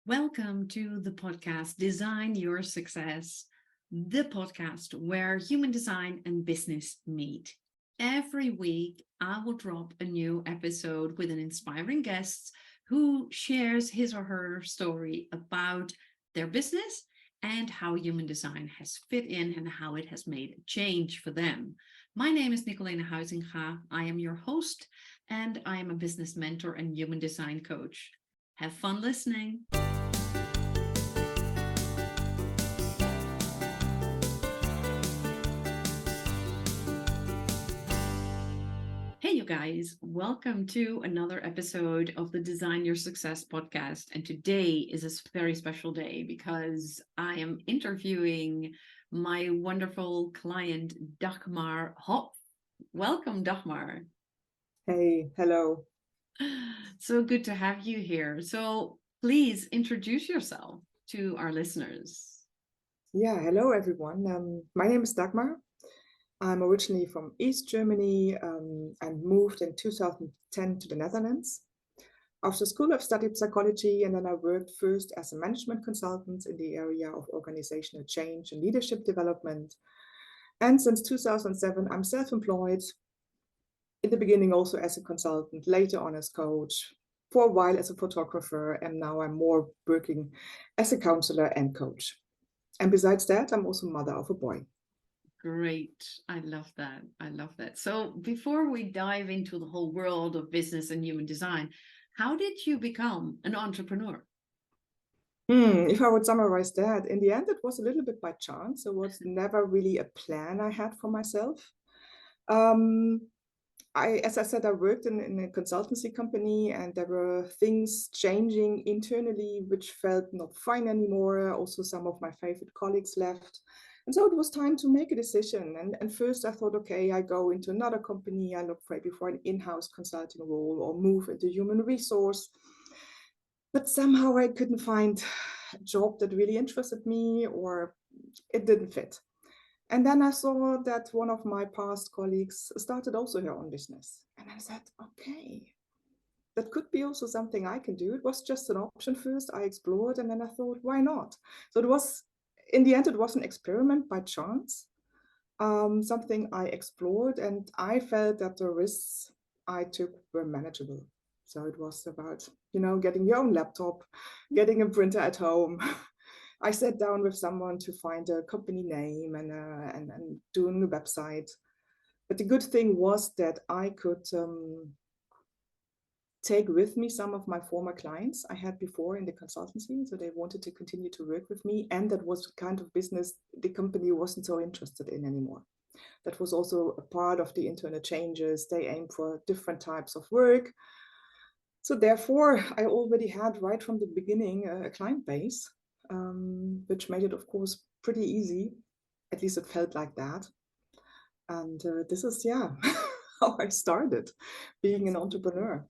Welcome to the podcast Design Your Success, the podcast where human design and business meet. Every week, I will drop a new episode with an inspiring guest who shares his or her story about their business and how human design has fit in and how it has made a change for them. My name is Nicolene Huizinga. I am your host, and I am a business mentor and human design coach. Have fun listening. Hey, you guys, welcome to another episode of the Design Your Success podcast. And today is a very special day because I am interviewing my wonderful client, Dagmar Hopf. Welcome, Dagmar. Hey, hello. So good to have you here. So please introduce yourself to our listeners. Yeah, hello everyone. My name is Dagmar. I'm originally from East Germany and moved in 2010 to the Netherlands. After school, I've studied psychology and then I worked first as a management consultant in the area of organizational change and leadership development. And since 2007, I'm self-employed, in the beginning also as a consultant, later on as coach, for a while as a photographer, and now I'm more working as a counselor and coach. And besides that, I'm also mother of a boy. Great. I love that. I love that. So before we dive into the whole world of business and human design, how did you become an entrepreneur? If I would summarize that, in the end, it was a little bit by chance. It was never really a plan I had for myself. Um, as I said, I worked in a consultancy company and there were things changing internally, which felt not fine anymore. Also, some of my favorite colleagues left. And so it was time to make a decision. And first I thought, okay, I go into another company. I look maybe for an in-house consulting role or move into human resource. But somehow I couldn't find a job that really interested me or it didn't fit. And then I saw that one of my past colleagues started also her own business. And I said, okay, that could be also something I can do. It was just an option first. I explored and then I thought, why not? So it was, in the end, it was an experiment by chance, something I explored. And I felt that the risks I took were manageable. So it was about, getting your own laptop, getting a printer at home. I sat down with someone to find a company name and doing a website. But the good thing was that I could take with me some of my former clients I had before in the consultancy. So they wanted to continue to work with me. And that was kind of business the company wasn't so interested in anymore. That was also a part of the internal changes. They aim for different types of work. So therefore, I already had right from the beginning a client base, which made it, of course, pretty easy. At least it felt like that. And this is, yeah, how I started being an entrepreneur.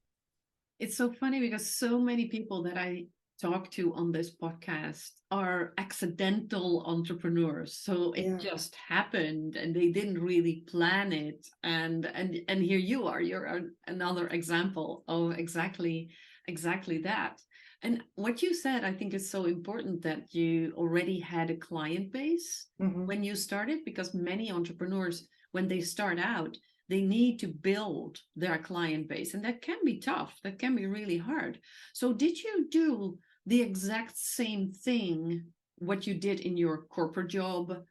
It's so funny because so many people that I talk to on this podcast are accidental entrepreneurs. So it Yeah. just happened and they didn't really plan it. And here you are. You're another example of exactly that. And what you said, I think is so important that you already had a client base Mm-hmm. when you started, because many entrepreneurs, when they start out, they need to build their client base, and that can be tough. That can be really hard. So did you do the exact same thing what you did in your corporate job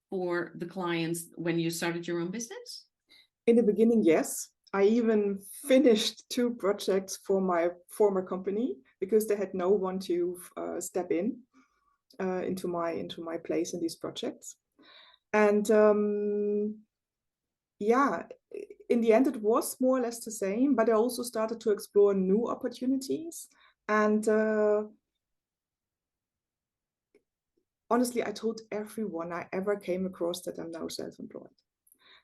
for the clients when you started your own business? In the beginning, yes. I even finished 2 projects for my former company because they had no one to step in into my place in these projects. And yeah, in the end, it was more or less the same, but I also started to explore new opportunities. And honestly, I told everyone I ever came across that I'm now self-employed.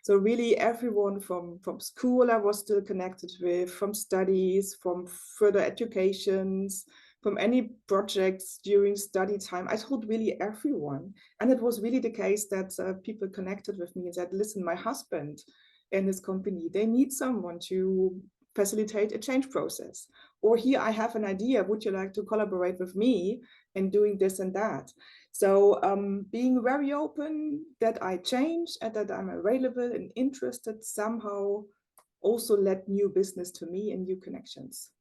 So really everyone from school I was still connected with, from studies, from further educations, from any projects during study time. I told really everyone. And it was really the case that people connected with me and said, listen, my husband and his company, they need someone to facilitate a change process. or here I have an idea, would you like to collaborate with me in doing this and that? So being very open that I change and that I'm available and interested somehow also led new business to me and new connections.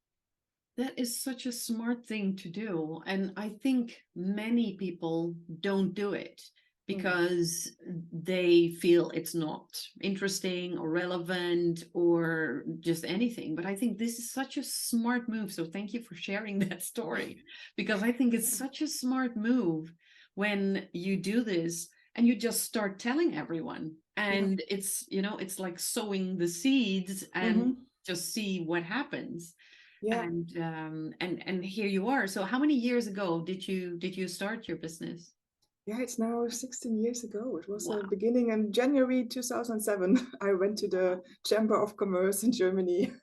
That is such a smart thing to do. And I think many people don't do it because they feel it's not interesting or relevant or just anything. But I think this is such a smart move. So thank you for sharing that story, because I think it's such a smart move when you do this and you just start telling everyone. And it's, you know, it's like sowing the seeds and just see what happens. Yeah. And here you are. So how many years ago did you start your business? Yeah, it's now 16 years ago. It was Wow. beginning in January 2007. I went to the Chamber of Commerce in Germany.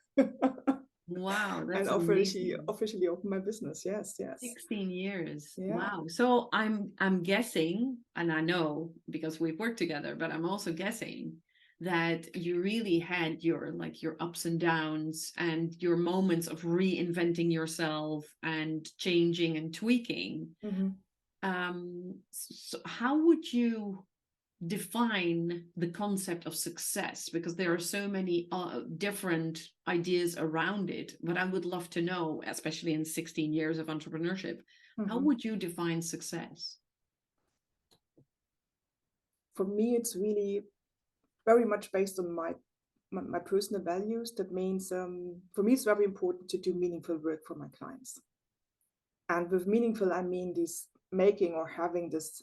Wow, that's and amazing. officially opened my business. Yes, yes. 16 years. Yeah. Wow. So I'm guessing, and I know because we've worked together, but I'm also guessing that you really had your like your ups and downs and your moments of reinventing yourself and changing and tweaking. So how would you define the concept of success? Because there are so many different ideas around it, but I would love to know, especially in 16 years of entrepreneurship, how would you define success? For me, it's really very much based on my personal values. That means for me, it's very important to do meaningful work for my clients. And with meaningful, I mean this making or having this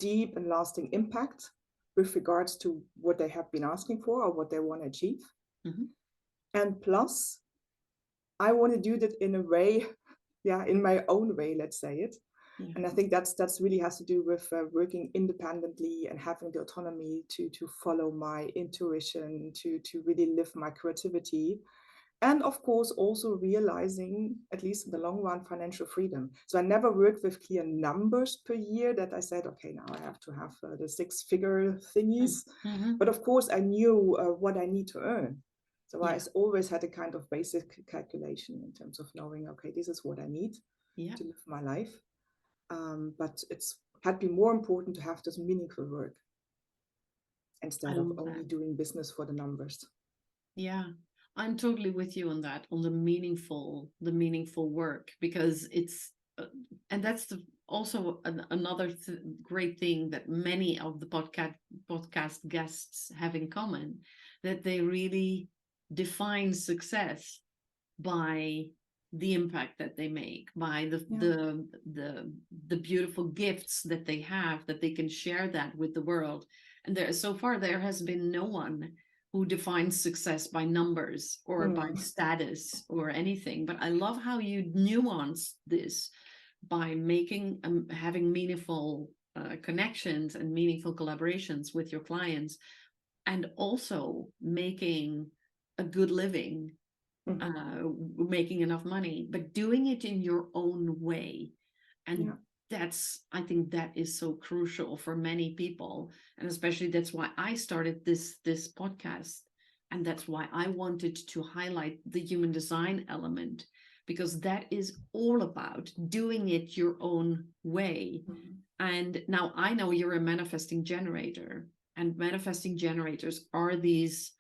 deep and lasting impact with regards to what they have been asking for or what they want to achieve. And plus, I want to do that in a way, in my own way, let's say it. And I think that's really has to do with working independently and having the autonomy to follow my intuition, to really live my creativity. And of course, also realizing, at least in the long run, financial freedom. So I never worked with clear numbers per year that I said, okay, now I have to have the 6-figure thingies. But of course, I knew what I need to earn. So I always had a kind of basic calculation in terms of knowing, okay, this is what I need to live my life. But it's had been more important to have this meaningful work instead of only doing business for the numbers. Yeah, I'm totally with you on that, on the meaningful work, because it's, and that's also another great thing that many of the podcast guests have in common, that they really define success by the impact that they make, by the beautiful gifts that they have, that they can share that with the world. And so far there has been no one who defines success by numbers or by status or anything. But I love how you nuance this by making having meaningful connections and meaningful collaborations with your clients, and also making a good living, making enough money, but doing it in your own way. And I think that is so crucial for many people. And especially that's why I started this podcast. And that's why I wanted to highlight the human design element, because that is all about doing it your own way. And now I know you're a manifesting generator, and manifesting generators are these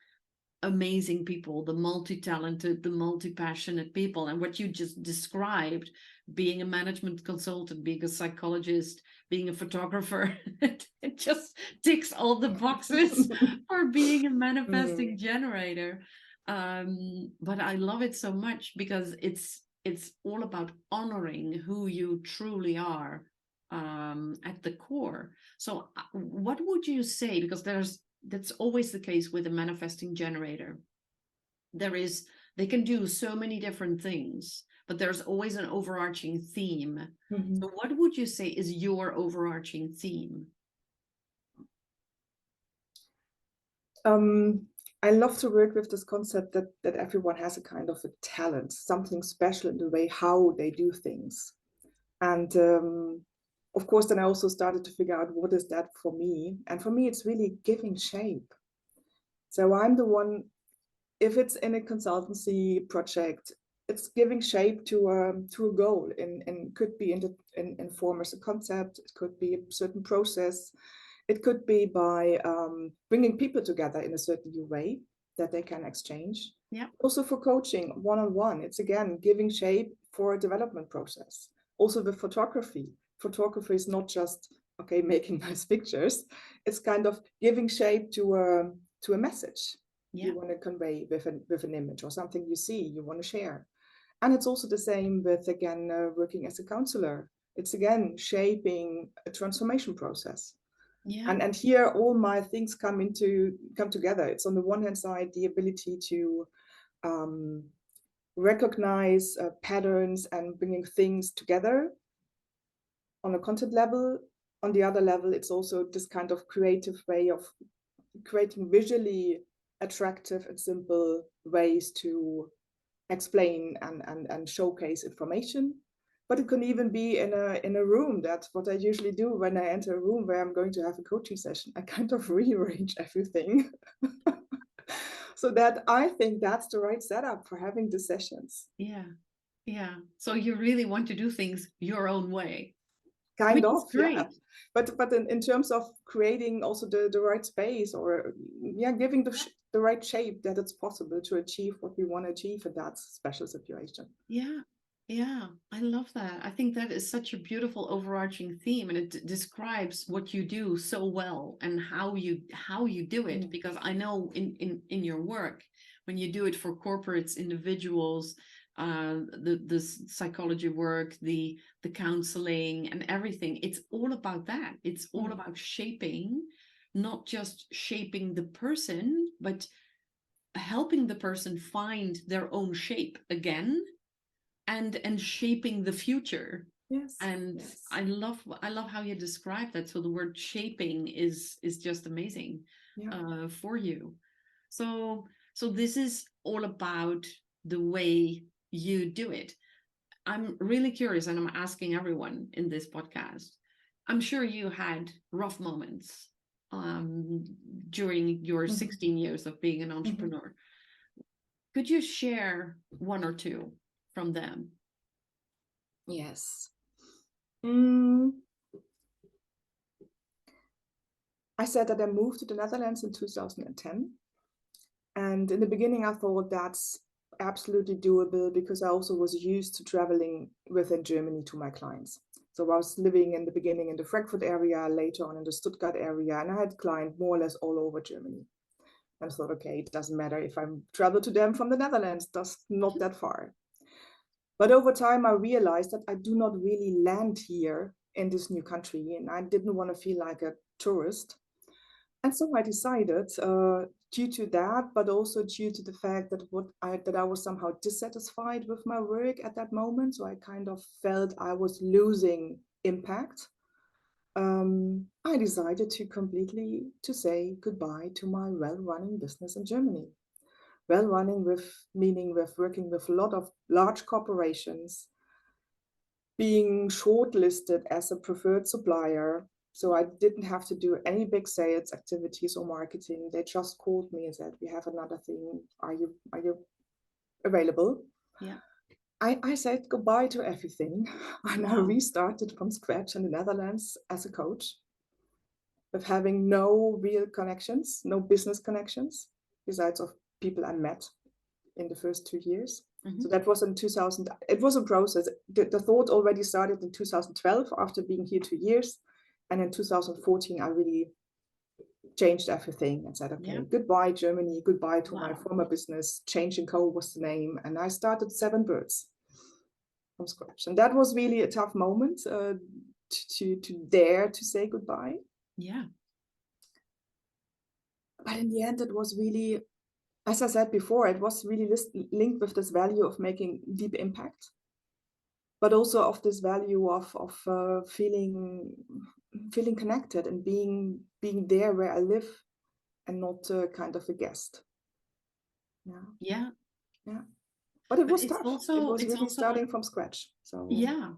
amazing people, the multi-talented, the multi-passionate people. And what you just described, being a management consultant, being a psychologist, being a photographer, it just ticks all the boxes for being a manifesting generator. But I love it so much because it's all about honoring who you truly are at the core. So what would you say, because that's always the case with a manifesting generator. They can do so many different things, but there's always an overarching theme. So what would you say is your overarching theme? I love to work with this concept that everyone has a kind of a talent, something special in the way how they do things. And of course, then I also started to figure out what is that for me. And for me, it's really giving shape. So I'm the one, if it's in a consultancy project, it's giving shape to a goal, and could be in form as a concept. It could be a certain process. It could be by bringing people together in a certain new way that they can exchange. Yeah. Also for coaching one-on-one, it's again giving shape for a development process. Also with photography. Photography is not just making nice pictures. It's kind of giving shape to a message you want to convey with an image, or something you see you want to share. And it's also the same with, again, working as a counselor. It's again shaping a transformation process. Yeah. And here all my things come together. It's on the one hand side the ability to recognize patterns and bringing things together on a content level. On the other level, it's also this kind of creative way of creating visually attractive and simple ways to explain and showcase information. But it can even be in a room. That's what I usually do when I enter a room where I'm going to have a coaching session. I kind of rearrange everything so that I think that's the right setup for having the sessions. Yeah. Yeah. So you really want to do things your own way. Kind Which of, is great. yeah. But in terms of creating also the right space, or giving the right shape that it's possible to achieve what we want to achieve in that special situation. Yeah. Yeah. I love that. I think that is such a beautiful overarching theme, and it describes what you do so well and how you do it. Because I know in your work, when you do it for corporates, individuals, the psychology work, the counseling and everything, it's all about that. It's all about shaping, not just shaping the person, but helping the person find their own shape again, and shaping the future. Yes. And yes. I love how you describe that. So the word shaping is just amazing for you. So this is all about the way you do it. I'm really curious, and I'm asking everyone in this podcast. I'm sure you had rough moments during your 16 years of being an entrepreneur. Could you share one or two from them? Yes. I said that I moved to the Netherlands in 2010. And in the beginning, I thought that's absolutely doable, because I also was used to traveling within Germany to my clients. So I was living in the beginning in the Frankfurt area, later on in the Stuttgart area, and I had clients more or less all over Germany. And I thought, okay, it doesn't matter if I travel to them from the Netherlands, that's not that far. But over time, I realized that I do not really land here in this new country, and I didn't want to feel like a tourist. And so I decided, due to that, but also due to the fact that I was somehow dissatisfied with my work at that moment, so I kind of felt I was losing impact. I decided to completely say goodbye to my well-running business in Germany. Well-running meaning with working with a lot of large corporations, being shortlisted as a preferred supplier. So I didn't have to do any big sales activities or marketing. They just called me and said, "We have another thing. Are you available?" Yeah. I said goodbye to everything, and I restarted from scratch in the Netherlands as a coach, with having no real connections, no business connections, besides of people I met in the first 2 years. So that was in 2000. It was a process. The thought already started in 2012 after being here 2 years. And in 2014, I really changed everything and said, okay, goodbye Germany, goodbye to my former business. Change & Co was the name. And I started 7 Birds from scratch. And that was really a tough moment to dare to say goodbye. Yeah. But in the end, it was really, as I said before, it was really linked with this value of making deep impact, but also of this value of feeling connected and being there where I live, and not kind of a guest. Yeah. But it was tough. It was really starting from scratch. So yeah.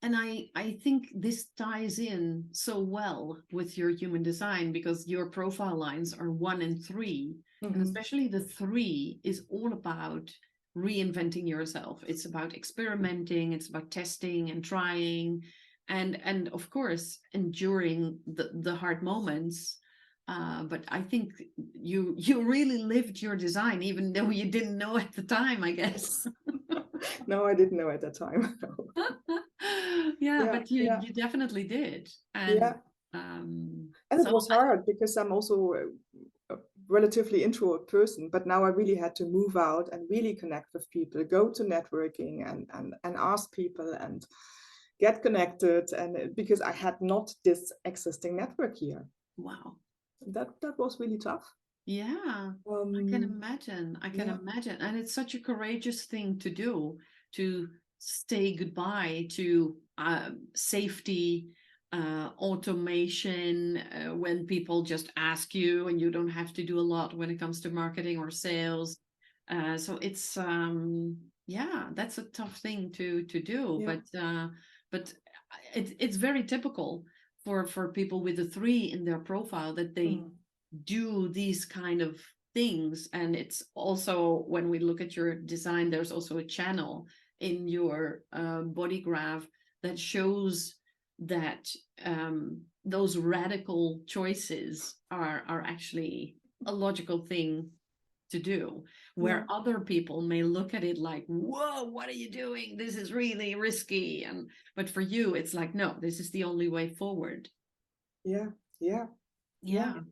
And I think this ties in so well with your human design, because your profile lines are 1 and 3. And especially the 3 is all about reinventing yourself. It's about experimenting, it's about testing and trying, and of course enduring the hard moments. But I think you really lived your design, even though you didn't know at the time, I guess. No, I didn't know at that time. Yeah, Yeah, but you yeah, you definitely did. And yeah. And it so was hard because I'm also a relatively introvert person, but now I really had to move out and really connect with people, go to networking and ask people and get connected. And because I had not this existing network here, wow. that was really tough. Yeah, I can imagine. I can Yeah. imagine. And it's such a courageous thing to do, to say goodbye to safety, automation, when people just ask you and you don't have to do a lot when it comes to marketing or sales. So it's yeah, that's a tough thing to do. Yeah. But it's very typical for people with a 3 in their profile that they Mm. do these kind of things. And it's also, when we look at your design, there's also a channel in your body graph that shows that those radical choices are actually a logical thing to do, Yeah. where other people may look at it like, whoa, what are you doing, this is really risky. And but for you it's like, no, this is the only way forward. Yeah. Yeah. Yeah. Yeah.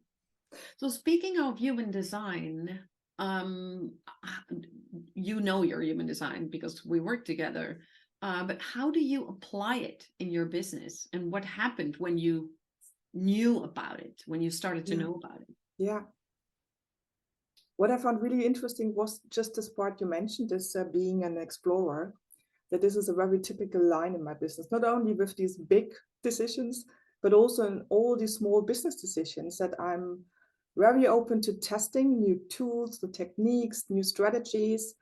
So speaking of human design, um, you know your human design because we work together. But how do you apply it in your business? And what happened when you knew about it, when you started to Yeah. know about it? Yeah. What I found really interesting was just this part you mentioned, this being an explorer, that this is a very typical line in my business, not only with these big decisions, but also in all these small business decisions, that I'm very open to testing new tools, the techniques, new strategies,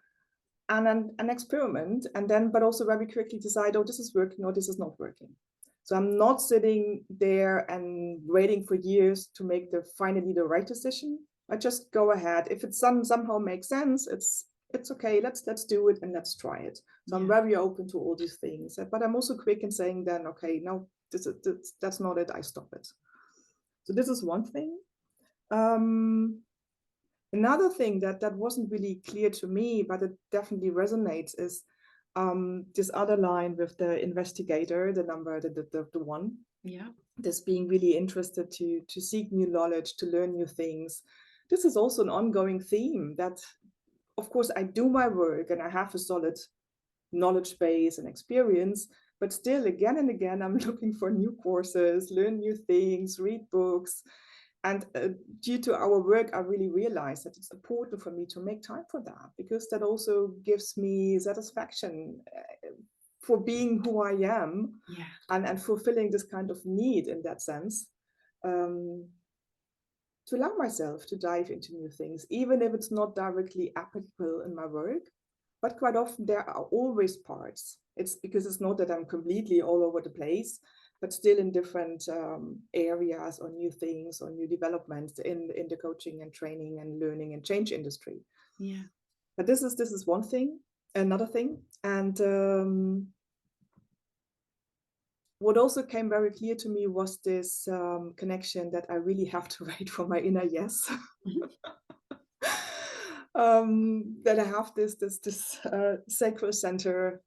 and an experiment, and then, but also very quickly decide, oh, this is working or this is not working. So I'm not sitting there and waiting for years to make finally the right decision. I just go ahead. If it somehow makes sense, it's okay. Let's do it and let's try it. So I'm Yeah. very open to all these things, but I'm also quick in saying then, okay, no, that's not it. I stop it. So this is one thing. Another thing that wasn't really clear to me, but it definitely resonates, is this other line with the investigator, the number, the one. Yeah. This being really interested to seek new knowledge, to learn new things. This is also an ongoing theme that, of course, I do my work and I have a solid knowledge base and experience, but still, again and again, I'm looking for new courses, learn new things, read books. And due to our work, I really realized that it's important for me to make time for that, because that also gives me satisfaction for being who I am, Yeah. and fulfilling this kind of need in that sense. Um, to allow myself to dive into new things, even if it's not directly applicable in my work. But quite often there are always parts. It's because it's not that I'm completely all over the place, but still in different areas or new things or new developments in the coaching and training and learning and change industry. Yeah. But this is one thing, another thing. And what also came very clear to me was this connection that I really have to wait for my inner yes. Mhm. That I have this sacral center,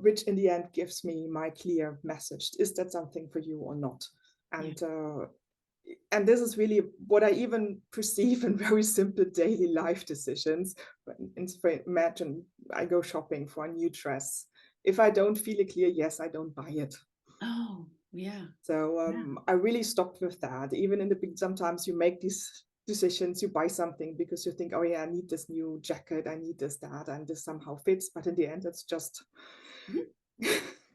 which in the end gives me my clear message. Is that something for you or not? Yeah. And this is really what I even perceive in very simple daily life decisions. Imagine I go shopping for a new dress. If I don't feel a clear yes, I don't buy it. Oh, yeah. So Yeah. I really stopped with that. Even in the big, sometimes you make these decisions, you buy something because you think, oh yeah, I need this new jacket, I need this, that, and this somehow fits. But in the end, it's just Mhm.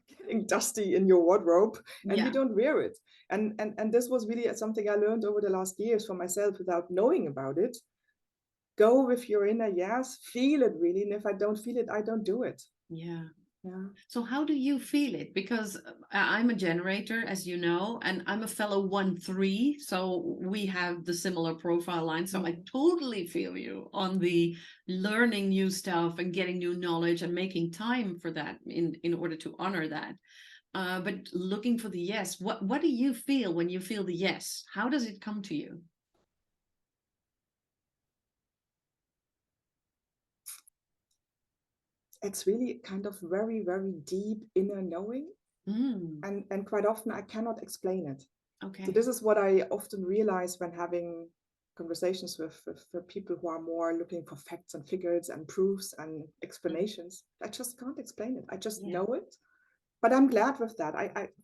getting dusty in your wardrobe and you Yeah. don't wear it. And this was really something I learned over the last years for myself without knowing about it. Go with your inner yes, feel it really. And if I don't feel it, I don't do it. Yeah. Yeah. So how do you feel it? Because I'm a generator, as you know, and I'm a fellow 1-3, so we have the similar profile line. So I totally feel you on the learning new stuff and getting new knowledge and making time for that in order to honor that. But looking for the yes, what do you feel when you feel the yes? How does it come to you? It's really kind of very, very deep inner knowing. And quite often I cannot explain it. Okay. So this is what I often realize when having conversations with people who are more looking for facts and figures and proofs and explanations. I just can't explain it. I just know it. But I'm glad with that.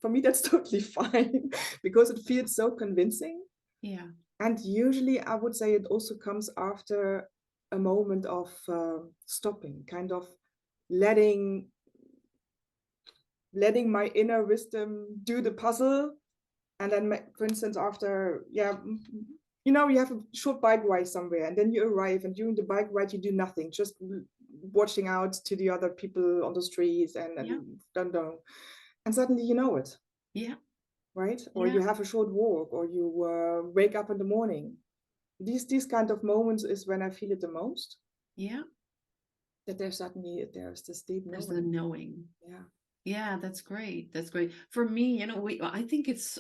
For me, that's totally fine because it feels so convincing. Yeah. And usually I would say it also comes after a moment of stopping, kind of letting my inner wisdom do the puzzle. And then, for instance, after, you have a short bike ride somewhere and then you arrive, and during the bike ride, you do nothing, just watching out to the other people on the streets and don't know. And suddenly you know it. Yeah. Right? Or you have a short walk, or you wake up in the morning. These kind of moments is when I feel it the most. Yeah. That there's this deep knowing. There's the knowing. Yeah. Yeah, that's great. That's great. For me, I think it's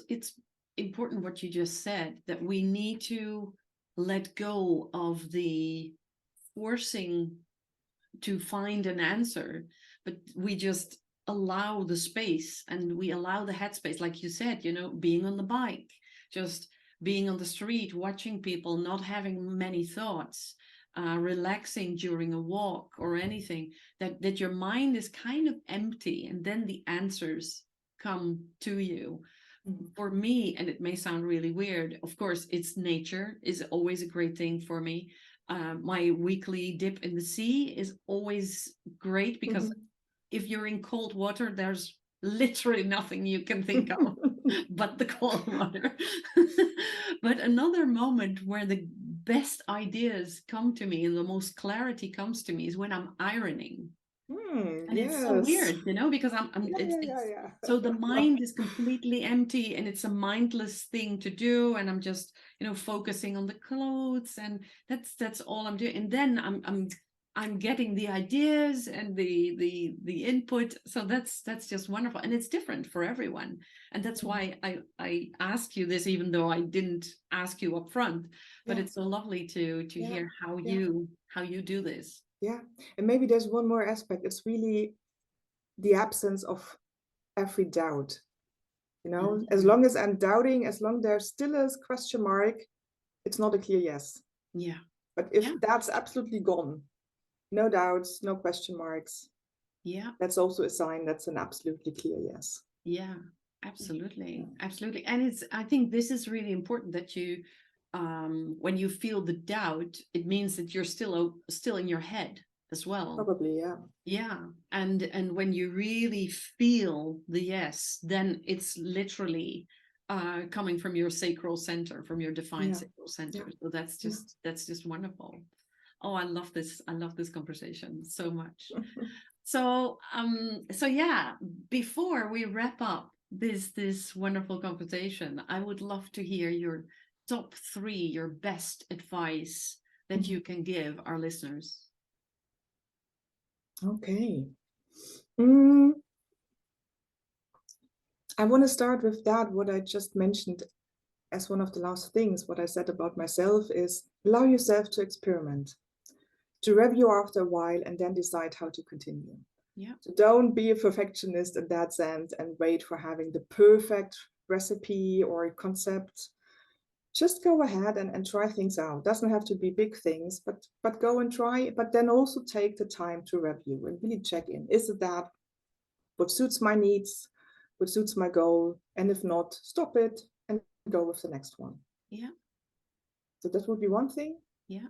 important what you just said, that we need to let go of the forcing to find an answer, but we just allow the space and we allow the headspace, like you said, being on the bike, just being on the street, watching people, not having many thoughts, relaxing during a walk or anything, that your mind is kind of empty, and then the answers come to you. For me, and it may sound really weird, of course, it's nature is always a great thing for me. My weekly dip in the sea is always great, because if you're in cold water, there's literally nothing you can think of but the cold water. But another moment where the best ideas come to me and the most clarity comes to me is when I'm ironing. And it's so weird, because so the mind is completely empty and it's a mindless thing to do, and I'm just focusing on the clothes, and that's all I'm doing, and then I'm getting the ideas and the input. So that's just wonderful, and it's different for everyone, and that's why I ask you this, even though I didn't ask you up front. But it's so lovely to hear how you do this. Yeah, and maybe there's one more aspect. It's really the absence of every doubt. As long as I'm doubting, as long there's still a question mark, it's not a clear yes. Yeah. But if that's absolutely gone, no doubts, no question marks, that's also a sign that's an absolutely clear yes. Yeah, absolutely. Absolutely. And I think this is really important, that you when you feel the doubt, it means that you're still in your head as well. Probably, yeah. Yeah. And when you really feel the yes, then it's literally coming from your sacral center, from your defined sacral center. So that's just wonderful. Oh, I love this. I love this conversation so much. So before we wrap up this wonderful conversation, I would love to hear your top 3, your best advice that you can give our listeners. Okay. I want to start with that, what I just mentioned as one of the last things. What I said about myself is allow yourself to experiment, to review after a while, and then decide how to continue. Yeah. So don't be a perfectionist in that sense and wait for having the perfect recipe or concept. Just go ahead and try things out. Doesn't have to be big things, but go and try. But then also take the time to review and really check in. Is it that what suits my needs, what suits my goal? And if not, stop it and go with the next one. Yeah. So that would be one thing. Yeah.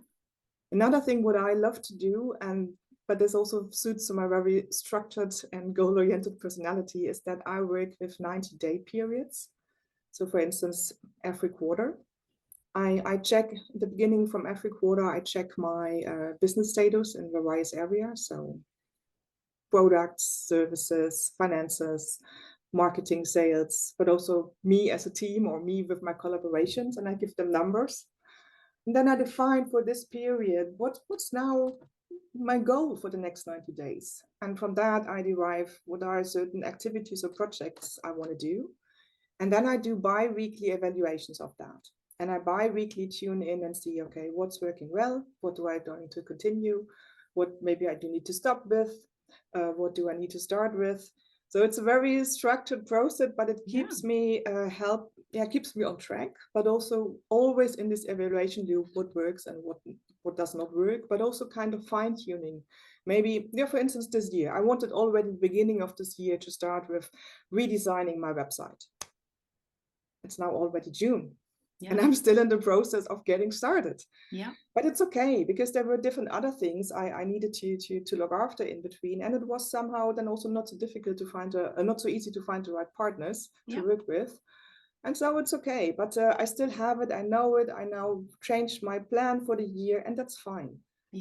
Another thing what I love to do, but this also suits my very structured and goal-oriented personality, is that I work with 90-day periods. So for instance, every quarter, I check at the beginning from every quarter, I check my business status in various areas. So products, services, finances, marketing, sales, but also me as a team or me with my collaborations, and I give them numbers. And then I define for this period what's now my goal for the next 90 days. And from that, I derive what are certain activities or projects I want to do. And then I do bi-weekly evaluations of that. And I bi-weekly tune in and see, okay, what's working well? What do I need to continue? What maybe I do need to stop with? What do I need to start with? So it's a very structured process, but it keeps me keeps me on track, but also always in this evaluation loop, what works and what does not work, but also kind of fine tuning. Maybe, for instance, this year, I wanted already the beginning of this year to start with redesigning my website. It's now already June, and I'm still in the process of getting started. But it's okay, because there were different other things I needed to look after in between, and it was somehow then also not so difficult to find not so easy to find the right partners to work with. And so it's okay, but I still have it. I know it. I now changed my plan for the year, and that's fine.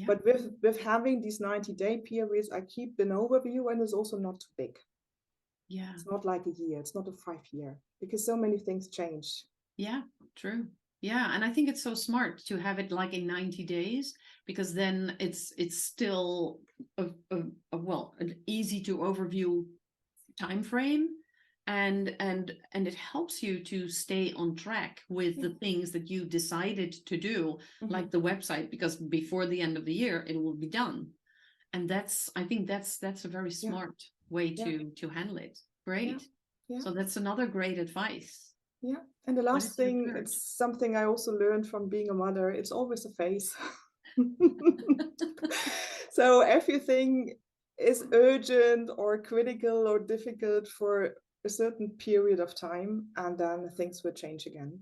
But with having these 90-day periods, I keep an overview, and it's also not too big. It's not like a year. It's not a 5-year, because so many things change. True. And I think it's so smart to have it like in 90 days, because then it's still an easy to overview time frame, and it helps you to stay on track with the things that you decided to do, like the website, because before the end of the year it will be done. And I think that's a very smart way to handle it. Great. So that's another great advice. And the last thing, it's something I also learned from being a mother. It's always a phase. So everything is urgent or critical or difficult for a certain period of time, and then things will change again.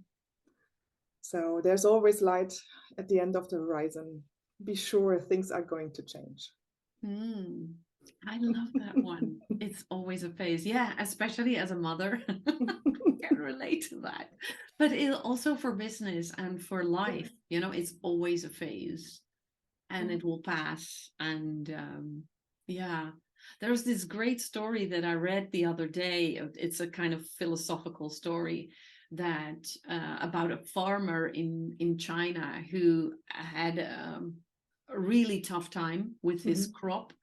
So there's always light at the end of the horizon. Be sure things are going to change. I love that one. It's always a phase. Especially as a mother. I can relate to that. But also for business and for life, it's always a phase, and it will pass. And there's this great story that I read the other day. It's a kind of philosophical story that about a farmer in China who had a really tough time with his crop.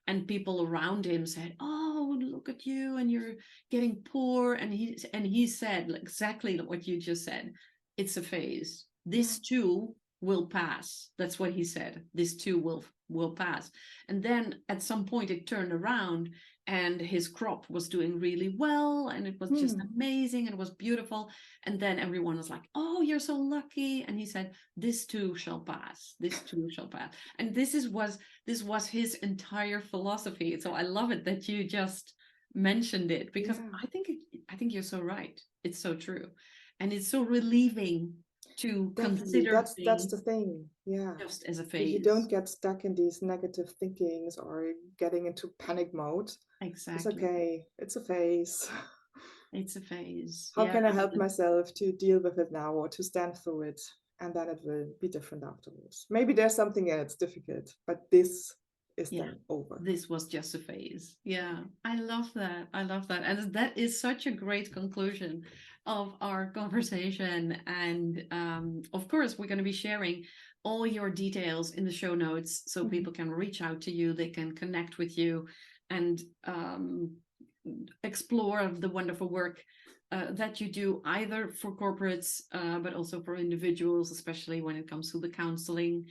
And people around him said, "Oh, look at you, and you're getting poor." And he said exactly what you just said. It's a phase. This too will pass. That's what he said. This too will pass. And then at some point it turned around, and his crop was doing really well, and it was just amazing, and it was beautiful. And then everyone was like, "Oh, you're so lucky." And he said, "This too shall pass. This too shall pass." And this was his entire philosophy. So I love it that you just mentioned it, because I think you're so right. It's so true, and it's so relieving to consider that's the thing. Just as a phase. You don't get stuck in these negative thinkings or getting into panic mode. Exactly. It's okay. It's a phase. It's a phase. How can I help myself to deal with it now, or to stand through it? And then it will be different afterwards. Maybe there's something else difficult, but this is then over. This was just a phase. I love that. And that is such a great conclusion of our conversation. And of course, we're going to be sharing all your details in the show notes, so people can reach out to you, they can connect with you, and explore the wonderful work that you do, either for corporates, but also for individuals, especially when it comes to the counseling.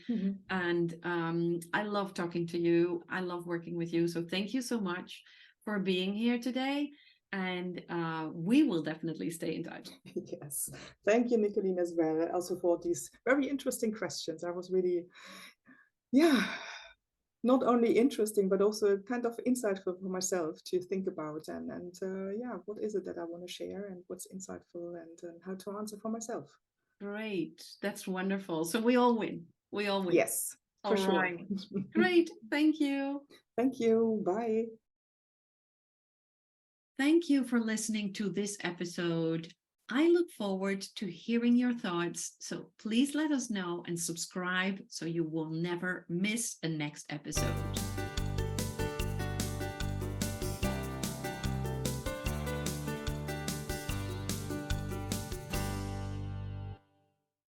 And I love talking to you. I love working with you. So thank you so much for being here today. And we will definitely stay in touch. Yes. Thank you, Nicoline, as well. Also for these very interesting questions. I was really, not only interesting, but also kind of insightful for myself to think about. And what is it that I want to share, and what's insightful, and how to answer for myself. Great. That's wonderful. So we all win. We all win. Yes, for sure. Right. Great. Thank you. Thank you. Bye. Thank you for listening to this episode. I look forward to hearing your thoughts, so please let us know and subscribe so you will never miss a next episode.